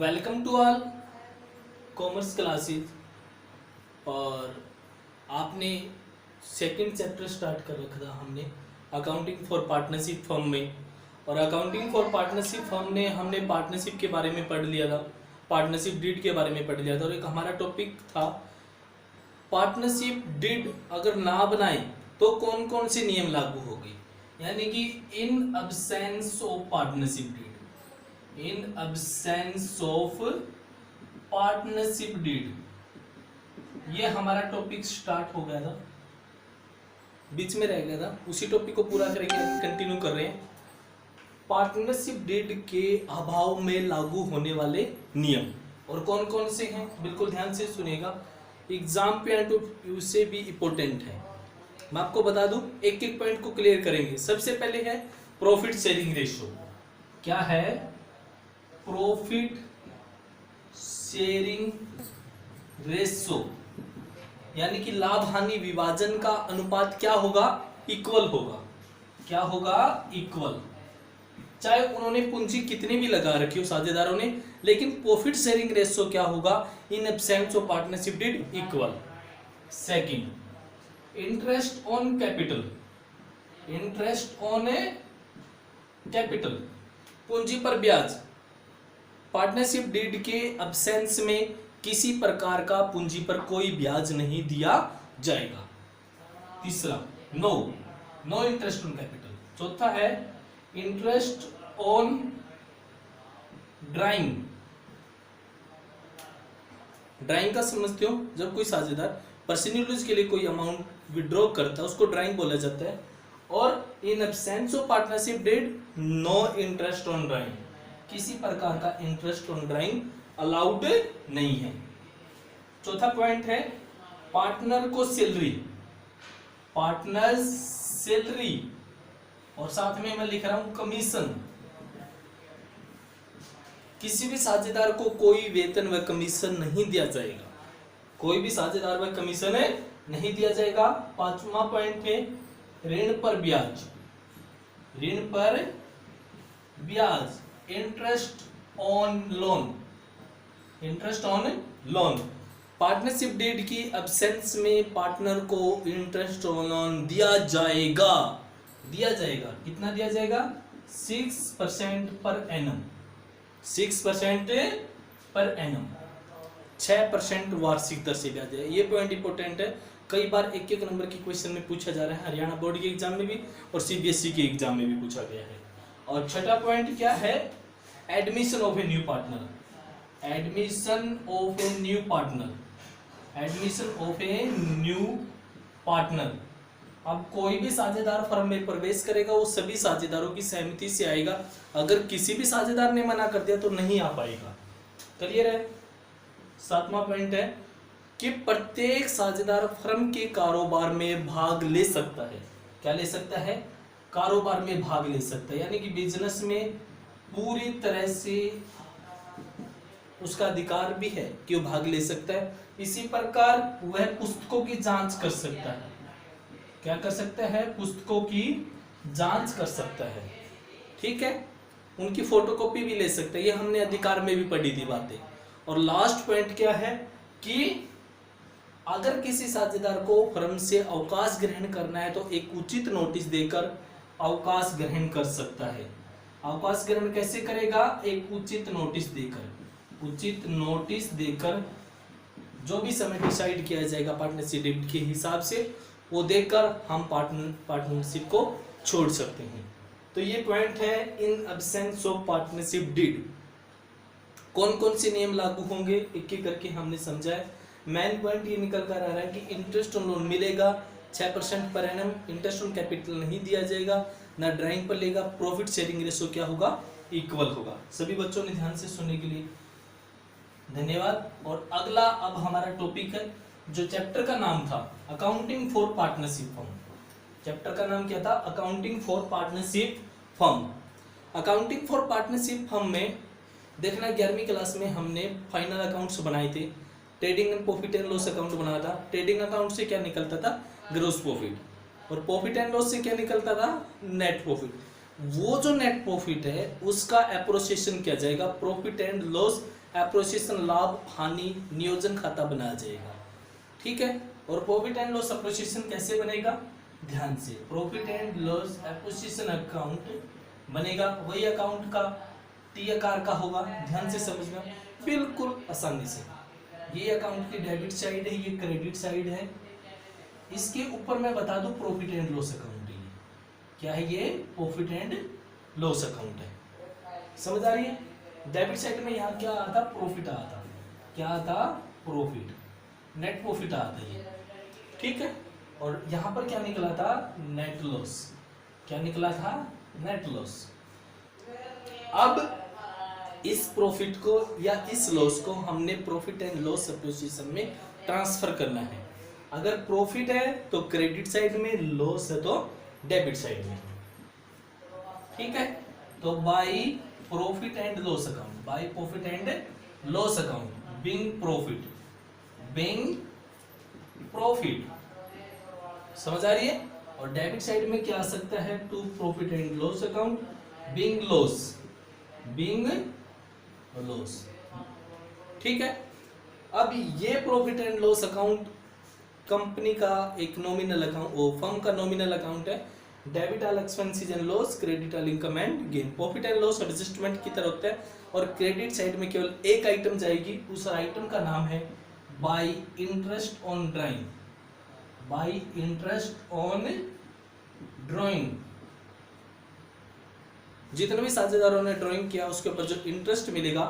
Welcome to all commerce classes. और आपने second chapter start कर रखा था हमने अकाउंटिंग फॉर पार्टनरशिप फर्म में। और अकाउंटिंग फॉर पार्टनरशिप फर्म ने हमने पार्टनरशिप के बारे में पढ़ लिया था, पार्टनरशिप डीड के बारे में पढ़ लिया था। और एक हमारा टॉपिक था पार्टनरशिप डीड अगर ना बनाए तो कौन कौन से नियम लागू होगी, यानी कि in absence of partnership deed, in absence of partnership deed, ये हमारा टॉपिक स्टार्ट हो गया था, बीच में रह गया था। उसी टॉपिक को पूरा करेंगे, कंटिन्यू कर रहे हैं। पार्टनरशिप डीड के अभाव में लागू होने वाले नियम और कौन कौन से हैं, बिल्कुल ध्यान से सुनिएगा, एग्जाम पॉइंट ऑफ व्यू से भी इंपॉर्टेंट है। मैं आपको बता दूं, एक एक पॉइंट को क्लियर करेंगे। सबसे पहले है प्रॉफिट शेयरिंग रेशियो। क्या है? प्रॉफिट शेयरिंग रेशियो, यानी कि लाभ हानि विभाजन का अनुपात क्या होगा? इक्वल होगा। क्या होगा? इक्वल। चाहे उन्होंने पूंजी कितनी भी लगा रखी हो साझेदारों ने, लेकिन प्रॉफिट शेयरिंग रेशियो क्या होगा? In absence of partnership deed equal. Second, interest on capital, interest on capital, पूंजी पर ब्याज। पार्टनरशिप डीड के एब्सेंस में किसी प्रकार का पूंजी पर कोई ब्याज नहीं दिया जाएगा। तीसरा, नो इंटरेस्ट ऑन कैपिटल। चौथा है इंटरेस्ट ऑन ड्राइंग। ड्राइंग का समझते हो? जब कोई साझेदार पर्सनल यूज के लिए कोई अमाउंट विड्रॉ करता है उसको ड्राइंग बोला जाता है। और in absence of partnership deed no interest on drawing, किसी प्रकार का इंटरेस्ट ऑन ड्राइंग अलाउड नहीं है। चौथा पॉइंट है पार्टनर को सैलरी, पार्टनर सैलरी, और साथ में मैं लिख रहा हूं कमीशन। किसी भी साझेदार को कोई वेतन व कमीशन नहीं दिया जाएगा, कोई भी साझेदार व कमीशन नहीं दिया जाएगा। पांचवा पॉइंट है ऋण पर ब्याज, ऋण पर ब्याज, interest on loan, interest on loan. Partnership deed की एब्सेंस में पार्टनर को इंटरेस्ट ऑन लोन दिया जाएगा, दिया जाएगा। कितना दिया जाएगा? 6% पर एनम, 6% पर एनम, 6% वार्षिक दर से ब्याज है। ये पॉइंट इंपॉर्टेंट है, कई बार एक एक नंबर की क्वेश्चन में पूछा जा रहा है, हरियाणा बोर्ड के एग्जाम में भी और सीबीएसई के एग्जाम में भी पूछा गया है। और छठा पॉइंट क्या है? Admission of a new partner, admission of a new partner, admission of a new partner. अब कोई भी साझेदार फर्म में प्रवेश करेगा वो सभी साझेदारों की सहमति से आएगा। अगर किसी भी साझेदार ने मना कर दिया तो नहीं आ पाएगा। क्लियर है? सातवां पॉइंट है कि प्रत्येक साझेदार फर्म के कारोबार में भाग ले सकता है। क्या ले सकता है? कारोबार में भाग ले सकता है, यानी कि बिजनेस में पूरी तरह से उसका अधिकार भी है कि वो भाग ले सकता है। इसी प्रकार वह पुस्तकों की जांच कर सकता है। क्या कर सकता है? पुस्तकों की जांच कर सकता है। ठीक है, उनकी फोटोकॉपी भी ले सकता है। ये हमने अधिकार में भी पढ़ी थी बातें। और लास्ट पॉइंट क्या है कि अगर किसी साझेदार को फर्म से अवकाश ग्रहण करना है तो एक उचित नोटिस देकर अवकाश ग्रहण कर सकता है। अवकाश ग्रहण कैसे करेगा? एक उचित नोटिस देकर, उचित नोटिस देकर जो भी समय डिसाइड किया जाएगा पार्टनरशिप डीड के हिसाब से वो देकर हम पार्टनरशिप को छोड़ सकते हैं। तो ये पॉइंट है in absence of partnership deed. कौन कौन से नियम लागू होंगे एक एक करके हमने समझा है। मेन पॉइंट ये निकल कर आ रहा है कि इंटरेस्ट ऑन लोन मिलेगा 6% per annum, interest on capital नहीं दिया जाएगा, ना ड्राइंग पर लेगा, प्रॉफिट शेयरिंग रेशियो क्या होगा? इक्वल होगा। सभी बच्चों ने ध्यान से सुनने के लिए धन्यवाद। और अगला अब हमारा टॉपिक है, जो चैप्टर का नाम था accounting for partnership firm. Chapter का नाम क्या था? Accounting for partnership firm. Accounting for partnership firm में देखना 11वीं क्लास में हमने फाइनल अकाउंट्स बनाए थे। Trading and profit and loss account बनाया था। ट्रेडिंग अकाउंट से क्या निकलता था? Gross profit. और प्रॉफिट एंड लॉस से क्या निकलता था? Net profit. वो जो नेट प्रॉफिट है उसका एप्रोसिएशन किया जाएगा प्रॉफिट एंड लॉस एप्रोसिएशन लाभ हानि नियोजन खाता बनाया जाएगा। ठीक है, और प्रॉफिट एंड लॉस एप्रोसिएशन कैसे बनेगा, ध्यान से, प्रॉफिट एंड लॉस एप्रोसिएशन अकाउंट बनेगा, वही अकाउंट का टी आकार का होगा, ध्यान से समझना बिल्कुल आसानी से। ये अकाउंट की डेबिट साइड है, ये क्रेडिट साइड है, इसके ऊपर मैं बता दूं प्रॉफिट एंड लॉस अकाउंट है। क्या है ये, प्रॉफिट एंड लॉस अकाउंट है, समझ आ रही है। डेबिट साइड में यहाँ क्या आता, प्रॉफिट आता, क्या आता, प्रॉफिट, नेट प्रॉफिट आता ये, ठीक है। और यहाँ पर क्या निकला था, नेट लॉस, क्या निकला था, नेट लॉस। अब इस प्रॉफिट को या इस लॉस को हमने प्रॉफिट एंड लॉस एप्रोसिएशन में ट्रांसफर करना है। अगर प्रॉफिट है तो क्रेडिट साइड में, लॉस है तो डेबिट साइड में, ठीक है। तो by profit and loss account, by profit and loss account, being profit, being profit, समझ आ रही है। और डेबिट साइड में क्या आ सकता है, to profit and loss account, being loss, being loss, ठीक है। अब ये profit and loss account company का एक नॉमिनल अकाउंट, वो फर्म का नॉमिनल अकाउंट है। Debit all expenses and loss, credit all income and gain. Profit and loss adjustment की तरह होता है, और क्रेडिट साइड में केवल एक आइटम जाएगी, उस आइटम का नाम है by interest on drawing, by interest on drawing. जितने भी साझेदारों ने ड्राइंग किया उसके ऊपर जो इंटरेस्ट मिलेगा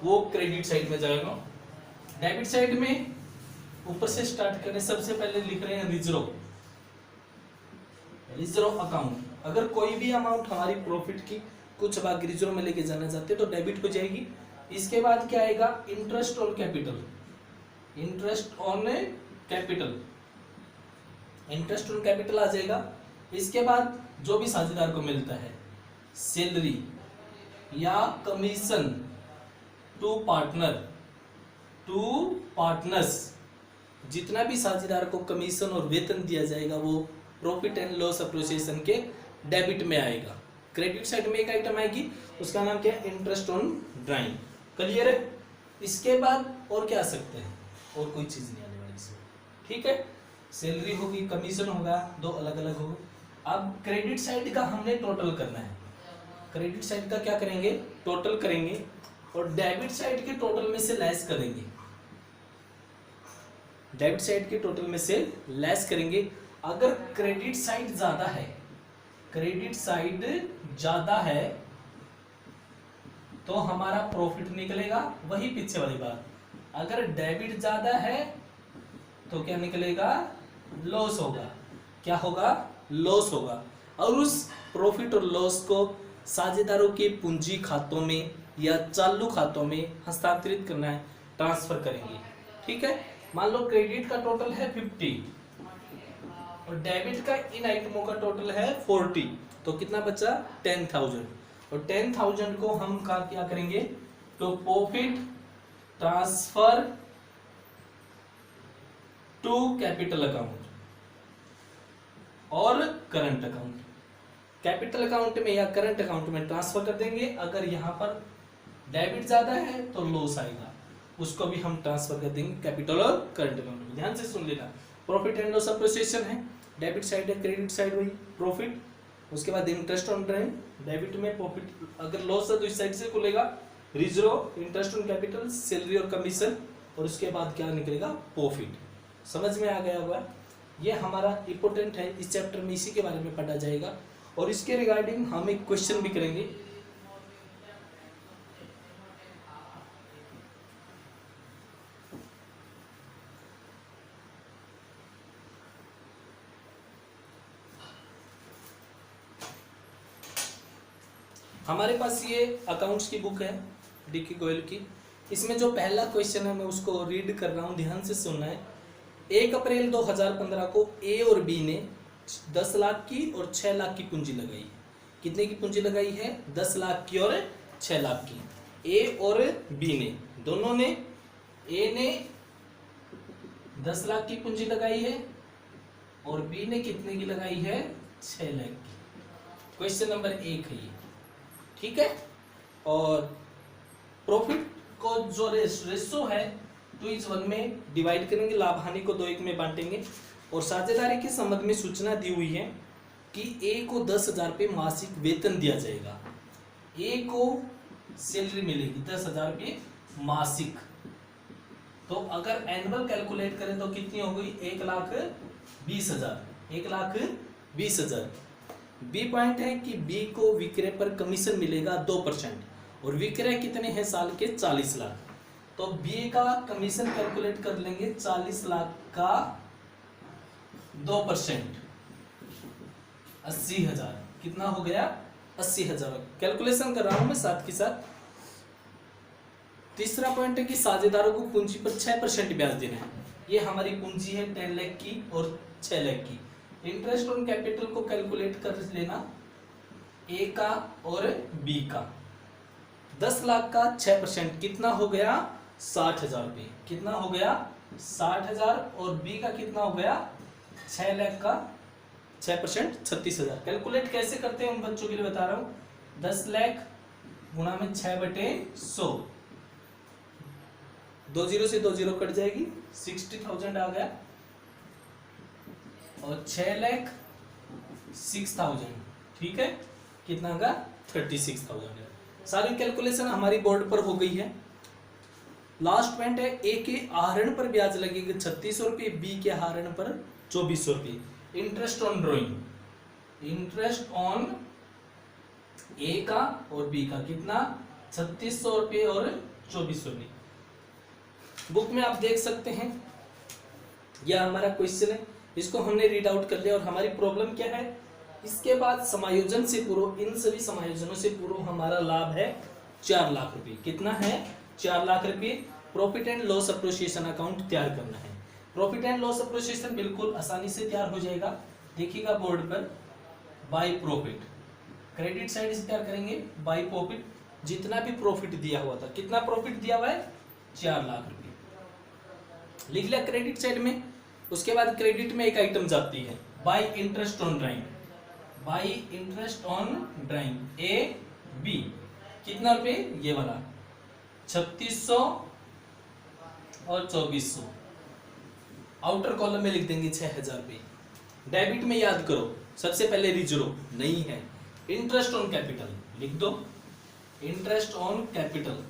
वो क्रेडिट साइड में जाएगा। डेबिट साइड में ऊपर से स्टार्ट करें, सबसे पहले लिख रहे हैं रिजर्व, रिजर्व अकाउंट। अगर कोई भी अमाउंट हमारी प्रॉफिट की कुछ भाग रिजर्व में लेके जाना चाहते हैं तो डेबिट हो जाएगी। इसके बाद क्या आएगा, interest on capital, interest on capital, interest on capital आ जाएगा। इसके बाद जो भी साझेदार को मिलता है सैलरी या commission to partner, to partners, जितना भी साझेदार को कमीशन और वेतन दिया जाएगा वो प्रॉफिट एंड लॉस एप्रोसिएशन के डेबिट में आएगा। क्रेडिट साइड में एक आइटम आएगी, उसका नाम क्या है, इंटरेस्ट ऑन ड्राइंग। क्लियर है। इसके बाद और क्या आ सकते हैं, और कोई चीज नहीं आने वाली इसमें, ठीक है। सैलरी होगी, कमीशन होगा, दो अलग अलग होगा। अब क्रेडिट साइड का हमने टोटल करना है, क्रेडिट साइड का क्या करेंगे, टोटल करेंगे, और डेबिट साइड के टोटल में से लेस करेंगे, डेबिट साइड के टोटल में से लेस करेंगे। अगर क्रेडिट साइड ज्यादा है, क्रेडिट साइड ज्यादा है तो हमारा प्रॉफिट निकलेगा, वही पीछे वाली बात। अगर डेबिट ज्यादा है तो क्या निकलेगा, लॉस होगा। क्या होगा, लॉस होगा। और उस प्रॉफिट और लॉस को साझेदारों के पूंजी खातों में या चालू खातों में हस्तांतरित करना है, ट्रांसफर करेंगे, ठीक है। मान लो क्रेडिट का टोटल है 50 और डेबिट का इन आइटमों का टोटल है 40, तो कितना बचा, 10,000। और 10,000 को हम क्या करेंगे, तो profit transfer to capital account और करंट अकाउंट, कैपिटल अकाउंट में या करंट अकाउंट में ट्रांसफर कर देंगे। अगर यहाँ पर डेबिट ज्यादा है तो लॉस आएगा, उसको भी हम ट्रांसफर कर देंगे कैपिटल और करंट अकाउंट में। ध्यान से सुन लेना, प्रॉफिट एंड लॉस एप्रोसिएशन है, डेबिट साइड है, क्रेडिट साइड वही प्रॉफिट, उसके बाद इंटरेस्ट ऑन ड्राइंग, डेबिट में प्रॉफिट, अगर लॉस है तो इस साइड से खुलेगा reserve, interest on capital, salary और कमीशन, और उसके बाद क्या निकलेगा, प्रॉफिट। समझ में आ गया होगा। ये हमारा इंपॉर्टेंट है, इस चैप्टर में इसी के बारे में पढ़ा जाएगा, और इसके रिगार्डिंग हम एक क्वेश्चन भी करेंगे। हमारे पास ये अकाउंट्स की बुक है डीके गोयल की, इसमें जो पहला क्वेश्चन है मैं उसको रीड कर रहा हूँ, ध्यान से सुनना है। 1 अप्रैल 2015 को ए और बी ने 10 लाख की और 6 लाख की पूंजी लगाई। कितने की पूंजी लगाई है, 10 लाख की और 6 लाख की। ए और बी ने, दोनों ने, ए ने 10 लाख की पूंजी लगाई है और बी ने कितने की लगाई है, 6 लाख की। क्वेश्चन नंबर 1 है ये, ठीक है। और प्रॉफिट को जो रेशो है 2:1 में डिवाइड करेंगे, लाभ हानि को 2:1 में बांटेंगे। और साझेदारी के संबंध में सूचना दी हुई है कि ए को 10,000 रुपये मासिक वेतन दिया जाएगा। ए को सैलरी मिलेगी 10,000 रुपये मासिक। तो अगर एनुअल कैलकुलेट करें तो कितनी हो गई? 1,20,000। 1,20,000। बी पॉइंट है कि बी को विक्रय पर कमीशन मिलेगा 2% और विक्रय कितने हैं साल के? 40 लाख। तो बी का कमीशन कैलकुलेट कर लेंगे 40 लाख का 2% 80,000। कितना हो गया? 80,000। कैलकुलेशन कर रहा हूं मैं साथ के साथ। तीसरा पॉइंट है कि साझेदारों को पूंजी पर 6% ब्याज देना है। ये हमारी पूंजी है 10 लाख की और 6 लाख की। इंटरेस्ट ऑन कैपिटल को कैलकुलेट कर लेना, ए का और बी का। 10 लाख का 6% कितना हो गया? 60,000 रुपये। कितना हो गया? 60,000। और बी का कितना हो गया? 6 लाख का 6% 36,000। कैलकुलेट कैसे करते हैं उन बच्चों के लिए बता रहा हूं। 10 लाख गुणा में 6/100, 2 0 से 2 0 कट जाएगी, 60,000 आ गया। और 6 लाख 6,000, ठीक है, कितना होगा? 36,000। सारी कैलकुलेशन हमारी बोर्ड पर हो गई है। लास्ट पॉइंट है, ए के आहरण पर ब्याज लगेगा 3600 रुपये, बी के आहरण पर 2400 रुपये। Interest on drawing, interest on A का और बी का कितना? 3600 रुपये और 2400 रुपये। बुक में आप देख सकते हैं, यह हमारा क्वेश्चन है, इसको हमने रीड आउट कर लिया। और हमारी प्रॉब्लम क्या है? इसके बाद समायोजन से पूर्व, इन सभी समायोजनों से पूर्व हमारा लाभ है 4 लाख रुपए। कितना है? 4 लाख रुपए। Profit and loss appreciation account तैयार करना है। प्रॉफिट एंड लॉस एप्रिसिएशन बिल्कुल आसानी से तैयार हो जाएगा, देखिएगा बोर्ड पर। बाय प्रॉफिट, क्रेडिट साइड से तैयार करेंगे बाय प्रॉफिट। जितना भी प्रॉफिट दिया हुआ था, कितना प्रॉफिट दिया हुआ है? 4 लाख रुपए लिख लिया क्रेडिट साइड में। उसके बाद क्रेडिट में एक आइटम जाती है by interest on drawing, by interest on drawing A B. कितना रुपए? ये वाला 3600 और 2400। आउटर कॉलम में लिख देंगे 6,000 रुपये। डेबिट में याद करो, सबसे पहले रिजर्व नहीं है, इंटरेस्ट ऑन कैपिटल लिख दो। इंटरेस्ट ऑन कैपिटल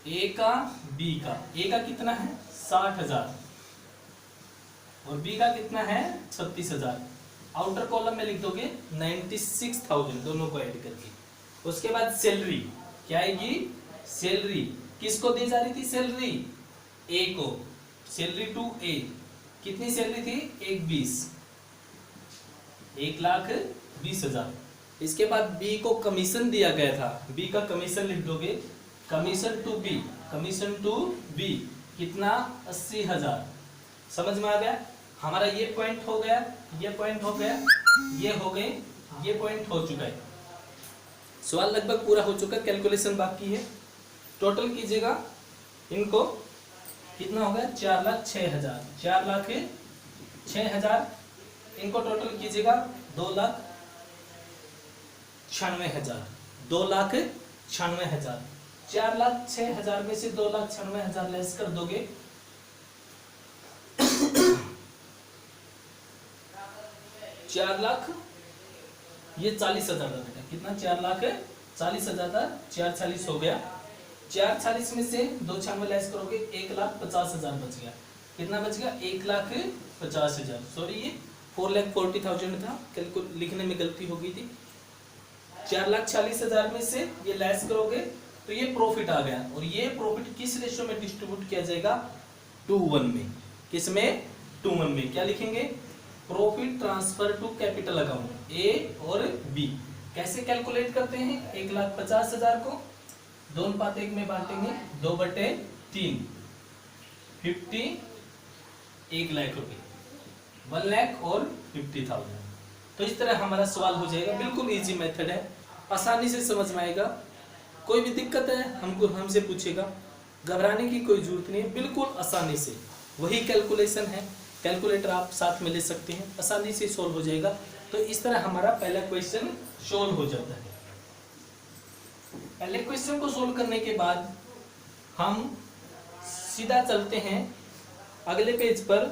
ए का बी का, ए का कितना है? 60,000 और बी का कितना है? 36,000। आउटर कॉलम में लिख दोगे 96,000 दोनों को ऐड करके। उसके बाद सैलरी क्या आएगी? सैलरी किसको दी जा रही थी? सैलरी ए को, सैलरी टू ए। कितनी सैलरी थी? 1,20,000। इसके बाद बी को कमीशन दिया गया था, बी का कमीशन लिख दोगे, commission to B, commission to B कितना? 80,000। समझ में आ गया? हमारा ये पॉइंट हो गया, ये पॉइंट हो गया, ये हो गए, ये पॉइंट हो चुका है। सवाल लगभग पूरा हो चुका है, कैलकुलेशन बाकी है। टोटल कीजिएगा इनको, कितना हो गया? 4,06,000। 4,06,000 इनको टोटल कीजिएगा 2,96,000। 2,96,000। 4,06,000 में से 2,96,000 लेस कर दोगे 4 लाख, ये 40,000 था बेटा। कितना? 4,40,000 था, 4,40,000 हो गया। 4,40,000 में से 2,96,000 लेस करोगे 1,50,000 बच गया। कितना बच गया? 1,50,000। सॉरी, ये 4,40,000 था, लिखने में गलती हो गई थी। 4,40,000 में से ये लेस करोगे तो ये प्रॉफिट आ गया। और ये प्रॉफिट किस रेशियो में डिस्ट्रीब्यूट किया जाएगा? 2:1 में। किस में? 2:1 में। क्या लिखेंगे? Profit transfer to capital account A और बी। कैसे कैलकुलेट करते हैं? 1,50,000 को 2:1 में बांटेंगे, 2/3 50, 1 लाख रुपए, 1 लाख और 50,000। तो इस तरह हमारा सवाल हो जाएगा। बिल्कुल इजी मेथड है, आसानी से समझ में आएगा। कोई भी दिक्कत है हमसे पूछेगा, घबराने की कोई जरूरत नहीं है। बिल्कुल आसानी से वही कैलकुलेशन है, कैलकुलेटर आप साथ में ले सकते हैं, आसानी से सॉल्व हो जाएगा। तो इस तरह हमारा पहला क्वेश्चन सॉल्व हो जाता है। पहले क्वेश्चन को सोल्व करने के बाद हम सीधा चलते हैं अगले पेज पर।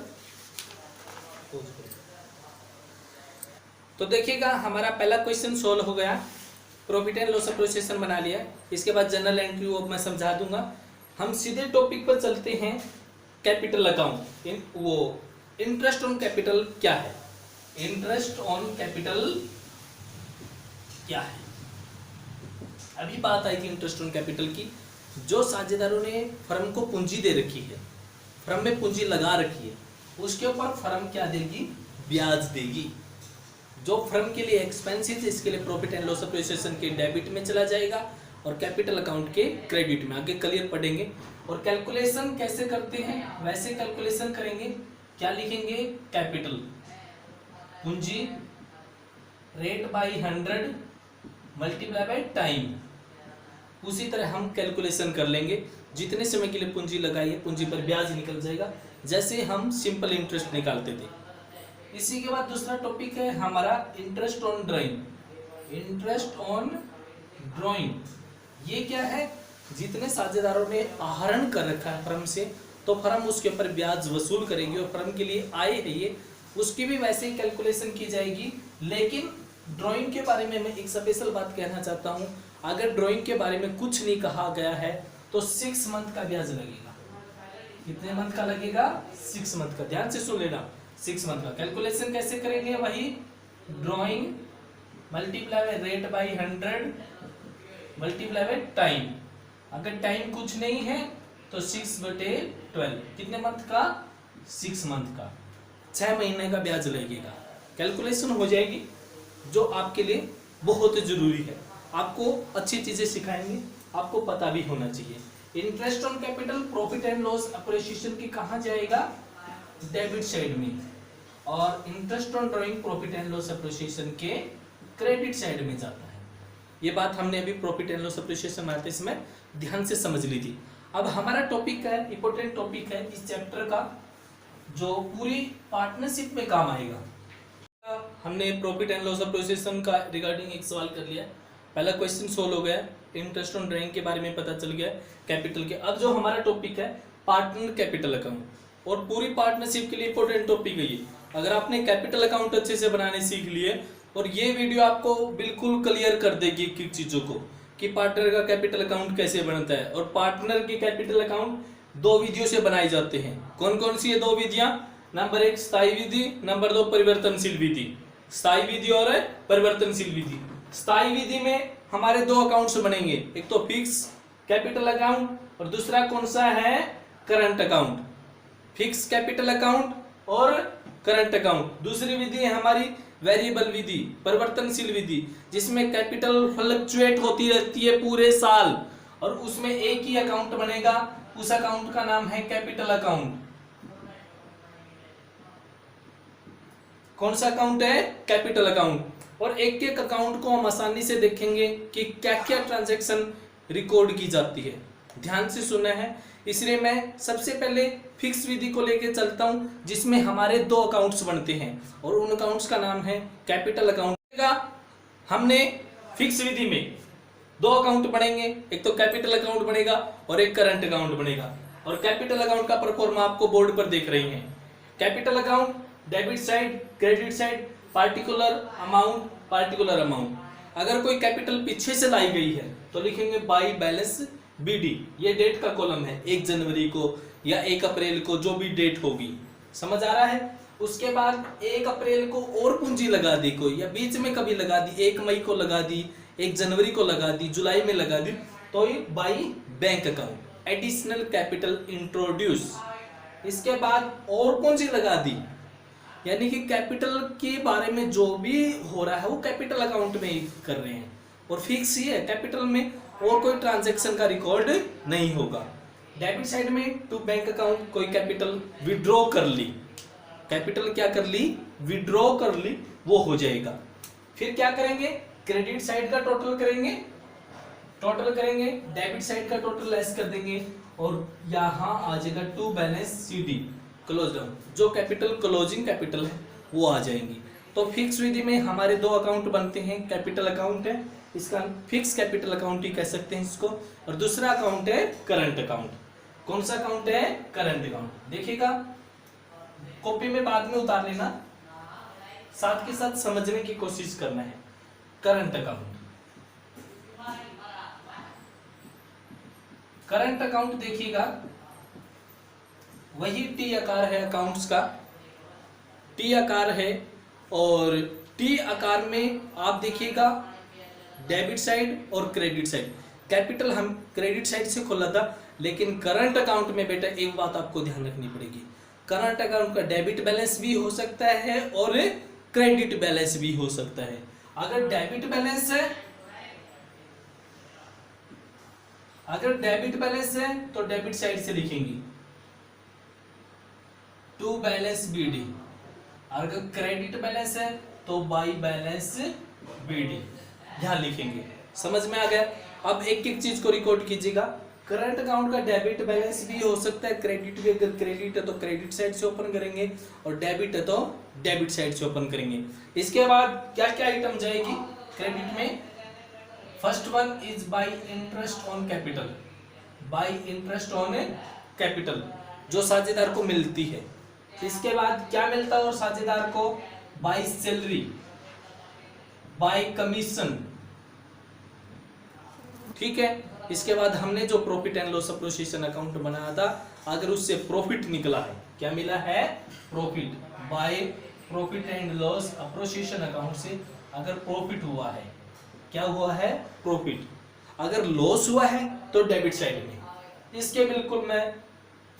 तो देखिएगा हमारा पहला क्वेश्चन सोल्व हो गया, प्रॉफिट एंड लॉस एप्रिसिएशन बना लिया। इसके बाद जनरल एंट्री वो मैं समझा दूंगा। हम सीधे टॉपिक पर चलते हैं, कैपिटल अकाउंट। वो इंटरेस्ट ऑन कैपिटल क्या है, इंटरेस्ट ऑन कैपिटल क्या है। अभी बात आई थी इंटरेस्ट ऑन कैपिटल की। जो साझेदारों ने फर्म को पूंजी दे रखी है, फर्म में पूंजी लगा रखी है, उसके ऊपर फर्म क्या देगी, ब्याज देगी। जो फर्म के लिए एक्सपेंसिव है इसके लिए प्रॉफिट एंड लॉस एप्रिसिएशन के डेबिट में चला जाएगा और कैपिटल अकाउंट के क्रेडिट में। आगे क्लियर पढ़ेंगे। और कैलकुलेशन कैसे करते हैं, वैसे कैलकुलेशन करेंगे। क्या लिखेंगे, कैपिटल पूंजी rate by 100 multiply by time. उसी तरह हम कैलकुलेशन कर लेंगे। जितने समय के लिए पूंजी लगाई है पूंजी पर ब्याज निकल जाएगा, जैसे हम सिंपल इंटरेस्ट निकालते थे। इसी के बाद दूसरा टॉपिक है हमारा interest on drawing. Interest on drawing ये क्या है, जितने साझेदारों ने आहरण कर रखा है फर्म से, तो फर्म उसके ऊपर ब्याज वसूल करेगी और फर्म के लिए आय है ये, उसकी भी वैसे ही कैलकुलेशन की जाएगी। लेकिन ड्राइंग के बारे में मैं एक स्पेशल बात कहना चाहता हूँ। अगर ड्राइंग के बारे में कुछ नहीं कहा गया है तो 6 मंथ का ब्याज लगेगा। कितने मंथ का लगेगा, 6 मंथ का। ध्यान से सुन लेना, 6 मंथ का। कैलकुलेशन कैसे करेंगे, वही drawing multiply by rate by 100 multiply by time. अगर टाइम कुछ नहीं है तो 6/12 कितने मंथ का, 6 मंथ का, 6 महीने का ब्याज लगेगा। कैलकुलेशन हो जाएगी, जो आपके लिए बहुत जरूरी है। आपको अच्छी चीजें सिखाएंगे, आपको पता भी होना चाहिए। Interest on capital profit and loss appreciation की कहां जाएगा, डेबिट साइड में, और interest on drawing profit and loss appreciation के क्रेडिट साइड में जाता है। ये बात हमने अभी प्रॉफिट एंड लॉस एप्रिसिएशन बनाते इसमें ध्यान से समझ ली थी। अब हमारा टॉपिक है, इंपॉर्टेंट टॉपिक है इस चैप्टर का, जो पूरी पार्टनरशिप में काम आएगा। हमने प्रॉफिट एंड लॉस एप्रिसिएशन का रिगार्डिंग एक सवाल कर लिया। पहला क्वेश्चन सोल्व हो गया, इंटरेस्ट ऑन ड्राइंग के बारे में पता चल गया, कैपिटल के। अब जो हमारा टॉपिक है पार्टनर कैपिटल अकाउंट, और पूरी पार्टनरशिप के लिए इंपॉर्टेंट टॉपिक है ये। अगर आपने कैपिटल अकाउंट अच्छे से बनाने सीख लिए, और ये वीडियो आपको बिल्कुल क्लियर कर देगी किन चीजों को, कि पार्टनर का कैपिटल अकाउंट कैसे बनता है। और पार्टनर की कैपिटल अकाउंट 2 विधियों से बनाए जाते हैं। कौन कौन सी है 2 विधियां, नंबर 1 स्थायी विधि, नंबर 2 परिवर्तनशील विधि। स्थायी विधि और परिवर्तनशील विधि। स्थायी विधि में हमारे 2 अकाउंट्स बनेंगे, एक तो फिक्स कैपिटल अकाउंट और दूसरा कौन सा है, current account. Fix capital account और करंट अकाउंट। दूसरी विधि है हमारी वेरिएबल विधि, परिवर्तनशील विधि, जिसमें कैपिटल फ्लक्चुएट होती रहती है पूरे साल, और उसमें एक ही अकाउंट बनेगा, उस अकाउंट का नाम है कैपिटल अकाउंट। कौन सा अकाउंट है, कैपिटल अकाउंट। और एक एक अकाउंट को हम आसानी से देखेंगे कि क्या क्या ट्रांजैक्शन रिकॉर्ड की जाती है। ध्यान से सुनना है, इसलिए मैं सबसे पहले फिक्स विधि को लेकर चलता हूं, जिसमें हमारे 2 अकाउंट्स बनते हैं और उन अकाउंट्स का नाम है कैपिटल अकाउंट। हमने फिक्स विधि में 2 अकाउंट बनेंगे, एक तो कैपिटल अकाउंट बनेगा और एक करंट अकाउंट बनेगा। और कैपिटल अकाउंट का परफॉर्मा आपको बोर्ड पर देख रही हैं। Capital account debit side, credit side, particular amount, particular amount. अगर कोई कैपिटल पीछे से लाई गई है तो लिखेंगे बाई बैलेंस बीडी। ये डेट का कॉलम है, 1 जनवरी को या 1 अप्रैल को, जो भी डेट होगी। समझ आ रहा है। उसके बाद 1 अप्रैल को और पूंजी लगा दी कोई, या बीच में कभी लगा दी, 1 मई को लगा दी, 1 जनवरी को लगा दी, जुलाई में लगा दी, तो ये by bank account, additional capital introduce. इसके बाद और पूंजी लगा दी, यानी कि कैपिटल के बारे में जो भी हो रहा है वो कैपिटल अकाउंट में ही कर रहे हैं। और फिक्स ही है, कैपिटल में और कोई ट्रांजैक्शन का रिकॉर्ड नहीं होगा। डेबिट साइड में टू बैंक अकाउंट, कोई कैपिटल विड्रॉ कर ली, कैपिटल क्या कर ली, विड्रॉ कर ली, वो हो जाएगा। फिर क्या करेंगे, क्रेडिट साइड का टोटल करेंगे, डेबिट साइड का टोटल लेस कर देंगे, और यहां आ जाएगा to balance CD, close down, जो कैपिटल क्लोजिंग कैपिटल है वो आ जाएंगी। तो फिक्स विधि में हमारे 2 अकाउंट बनते हैं, कैपिटल अकाउंट है इसका फिक्स कैपिटल अकाउंट ही कह सकते हैं इसको। और दूसरा अकाउंट है करंट अकाउंट। कौन सा अकाउंट है? Current account. देखिएगा, कॉपी में बाद में उतार लेना, साथ के साथ समझने की कोशिश करना है। करंट अकाउंट, करंट अकाउंट देखिएगा, वही टी आकार है अकाउंट्स का, टी आकार है। और टी आकार में आप देखिएगा डेबिट साइड और क्रेडिट साइड। कैपिटल हम क्रेडिट साइड से खोला था, लेकिन करंट अकाउंट में बेटा एक बात आपको ध्यान रखनी पड़ेगी, करंट अकाउंट का डेबिट बैलेंस भी हो सकता है और क्रेडिट बैलेंस भी हो सकता है। अगर डेबिट बैलेंस है, अगर डेबिट बैलेंस है तो डेबिट साइड से लिखेंगे टू बैलेंस बीडी। अगर क्रेडिट बैलेंस है तो बाई बैलेंस बीडी, ध्यान लिखेंगे। समझ में आ गया? अब एक एक चीज को रिकॉर्ड कीजिएगा। करंट अकाउंट का डेबिट बैलेंस भी हो सकता है, क्रेडिट भी। अगर क्रेडिट है तो क्रेडिट साइड से ओपन करेंगे और डेबिट है तो डेबिट साइड से ओपन करेंगे। इसके बाद क्या क्या आइटम जाएगी क्रेडिट में? First one is by interest on capital, bye interest on capital जो साझेदार को मिलती है। इसके बाद क्या मिलता है और साझेदार को? बाय सैलरी, बाय कमीशन, ठीक है। इसके बाद हमने जो profit and loss association account बनाया था, अगर उससे प्रॉफिट निकला है, क्या मिला है? Profit. Bye profit and loss association account से अगर प्रॉफिट हुआ है, क्या हुआ है? प्रॉफिट। अगर लॉस हुआ है तो डेबिट साइड में, इसके बिल्कुल मैं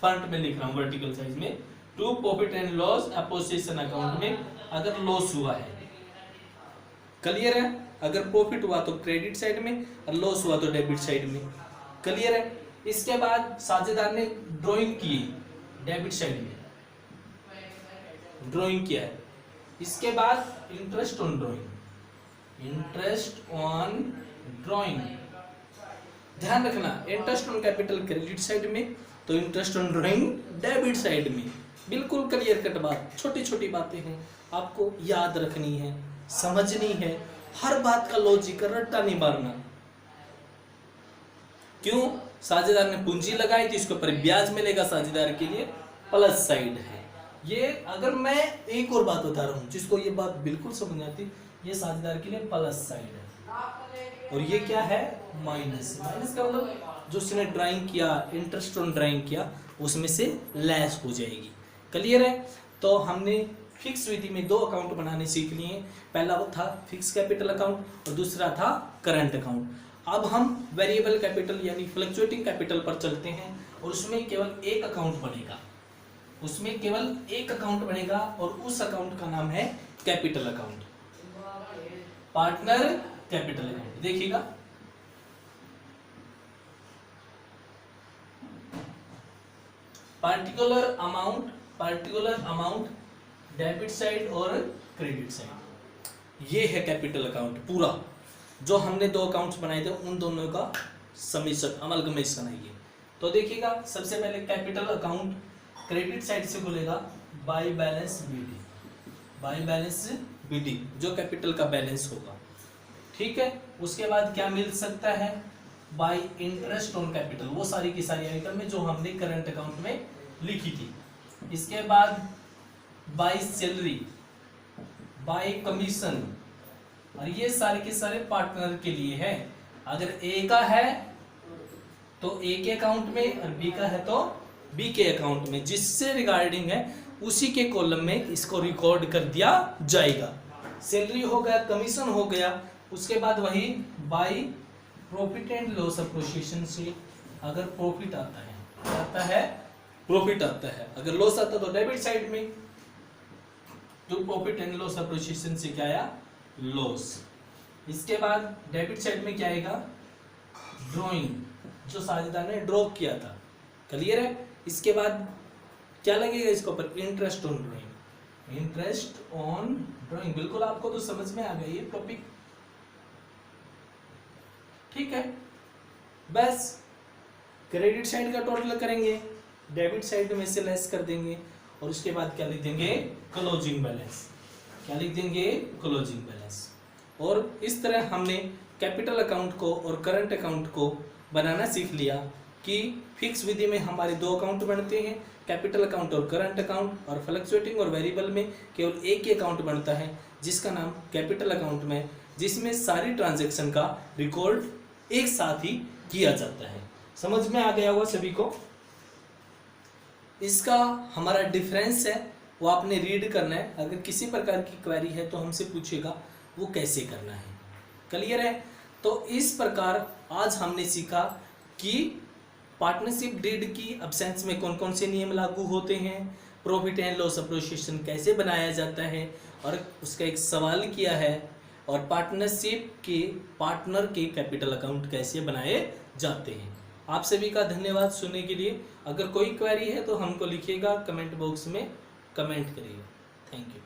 फ्रंट में लिख रहा हूं वर्टिकल साइज में, to profit and loss association account में अगर लॉस हुआ है। क्लियर है? अगर प्रॉफिट हुआ तो क्रेडिट साइड में और लॉस हुआ तो डेबिट साइड में। क्लियर है? इसके बाद साझेदार ने ड्राइंग की डेबिट साइड में, ड्राइंग किया है। इसके बाद interest on drawing, interest on drawing, ध्यान रखना, interest on capital credit side में तो interest on drawing debit side में। बिल्कुल क्लियर कट बात, छोटी छोटी बातें हैं, आपको याद रखनी है, समझनी है। हर बात का लॉजिक, रट्टा नहीं मारना। क्यों? साझेदार ने पूंजी लगाई थी, इसके ऊपर ब्याज मिलेगा, साझेदार के लिए प्लस साइड है। ये अगर मैं एक और बात बता रहा हूं जिसको ये बात बिल्कुल समझ आती, ये साझेदार के लिए प्लस साइड है और ये क्या है? माइनस। माइनस का मतलब जो उसने ड्राइंग किया, इंटरेस्ट ऑन ड्राइंग किया, उसमें से लेस हो जाएगी। क्लियर है? तो हमने फिक्स विधि में दो अकाउंट बनाने सीख लिए। पहला वो था फिक्स कैपिटल अकाउंट और दूसरा था करंट अकाउंट। अब हम वेरिएबल कैपिटल यानी फ्लक्चुएटिंग कैपिटल पर चलते हैं और उसमें केवल एक अकाउंट बनेगा, उसमें केवल एक अकाउंट बनेगा और उस अकाउंट का नाम है capital account, partner capital account. देखिएगा, पार्टिकुलर अमाउंट डेबिट साइड और क्रेडिट साइड, ये है कैपिटल अकाउंट पूरा। जो हमने दो अकाउंट्स बनाए थे उन दोनों का समीशन, अमलगमेशन है ये। तो देखिएगा, सबसे पहले कैपिटल अकाउंट क्रेडिट साइड से खुलेगा by balance BD, by balance BD जो कैपिटल का बैलेंस होगा, ठीक है। उसके बाद क्या मिल सकता है? बाय इंटरेस्ट ऑन कैपिटल, वो सारी की सारी आइटम है जो हमने करंट अकाउंट में लिखी थी। इसके बाद बाय सैलरी, बाय कमीशन, और ये सारे के सारे पार्टनर के लिए है। अगर ए का है तो ए के अकाउंट में और बी का है तो बी के अकाउंट में, जिससे रिगार्डिंग है उसी के कॉलम में इसको रिकॉर्ड कर दिया जाएगा। सैलरी हो गया, कमीशन हो गया। उसके बाद वही bye profit and loss association से अगर प्रॉफिट आता है, आता है प्रॉफिट आता है, अगर लॉस आता तो डेबिट साइड में, तो प्रॉफिट एंड लॉस एसोसिएशन से क्या आया? लॉस। इसके बाद डेबिट साइड में क्या आएगा? ड्राइंग, जो साझेदार ने ड्रॉ किया था। क्लियर है? इसके बाद क्या लगेगा इसके ऊपर? Interest on drawing, interest on drawing. बिल्कुल आपको तो समझ में आ गया ये टॉपिक, ठीक है। बस क्रेडिट साइड का टोटल करेंगे, डेबिट साइड में से लेस कर देंगे और उसके बाद क्या लिख देंगे? Closing balance. क्या लिख देंगे? Closing balance. और इस तरह हमने कैपिटल अकाउंट को और करंट अकाउंट को बनाना सीख लिया कि फिक्स विधि में हमारे दो अकाउंट बनते हैं, कैपिटल अकाउंट और करंट अकाउंट, और फ्लक्चुएटिंग और वेरिएबल में केवल एक ही अकाउंट बनता है जिसका नाम कैपिटल अकाउंट में, जिसमें सारी ट्रांजैक्शन का रिकॉर्ड एक साथ ही किया जाता है। समझ में आ गया होगा सभी को। इसका हमारा डिफरेंस है वो आपने रीड करना है। अगर किसी प्रकार की क्वेरी है तो हमसे पूछेगा वो कैसे करना है। क्लियर है? तो इस प्रकार आज हमने सीखा कि पार्टनरशिप डीड की एब्सेंस में कौन कौन से नियम लागू होते हैं, प्रॉफिट एंड लॉस एसोसिएशन कैसे बनाया जाता है, और उसका एक सवाल किया है, और पार्टनरशिप के पार्टनर के कैपिटल अकाउंट कैसे बनाए जाते हैं। आप सभी का धन्यवाद सुनने के लिए। अगर कोई क्वेरी है तो हमको लिखिएगा, कमेंट बॉक्स में कमेंट करिएगा। Thank you.